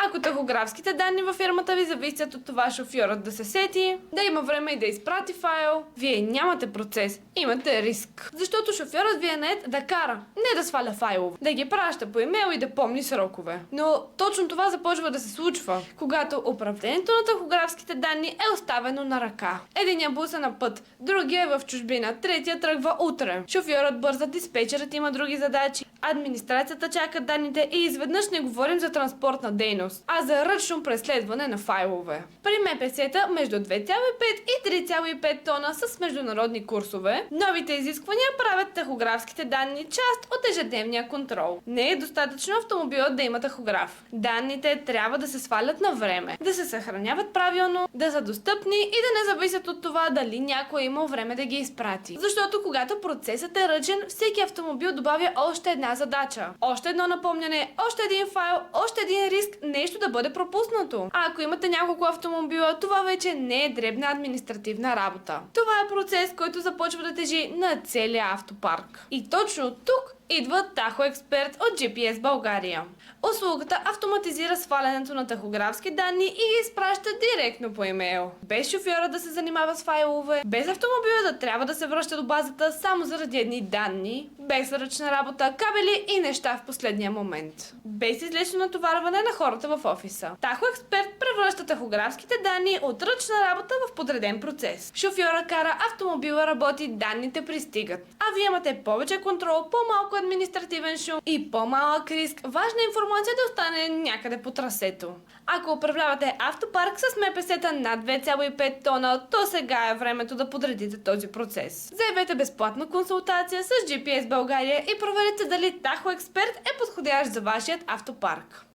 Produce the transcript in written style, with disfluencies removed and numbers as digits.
Ако тахографските данни във фирмата ви зависят от това шофьорът да се сети, да има време и да изпрати файл, вие нямате процес, имате риск. Защото шофьорът ви е нает да кара, не да сваля файлове, да ги праща по имейл и да помни срокове. Но точно това започва да се случва, когато управлението на тахографските данни е оставено на ръка. Единият бус е на път, другия е в чужбина, третия тръгва утре. Шофьорът бърза, диспетчерът има други задачи, администрацията чака данните и изведнъж не говорим за транспортна дейност, а за ръчно преследване на файлове. При МПС-та между 2,5 и 3,5 тона с международни курсове, новите изисквания правят тахографските данни част от ежедневния контрол. Не е достатъчно автомобилът да има тахограф. Данните трябва да се свалят на време, да се съхраняват правилно, да са достъпни и да не зависят от това дали някой е имал време да ги изпрати. Защото когато процесът е ръчен, всеки автомобил добавя още една задача. Още едно напомняне, още един файл, още един риск нещо да бъде пропуснато. А ако имате няколко автомобила, това вече не е дребна административна работа. Това е процес, който започва да тежи на целия автопарк. И точно тук идва Tacho Expert от GPS България. Услугата автоматизира свалянето на тахографски данни и ги изпраща директно по имейл. Без шофьора да се занимава с файлове, без автомобила да трябва да се връща до базата само заради едни данни, без ръчна работа, кабели и неща в последния момент. Без излишно натоварване на хората в офиса. Tacho Expert превръща тахографските данни от ръчна работа в подреден процес. Шофьора кара, автомобила работи, данните пристигат. А вие имате повече контрол, по-малко административен шум и по-малък риск, важна информация да остане някъде по трасето. Ако управлявате автопарк с МПС-та над 2,5 тона, то сега е времето да подредите този процес. Заявете безплатна консултация с GPS България и проверете дали Tacho Expert е подходящ за вашият автопарк.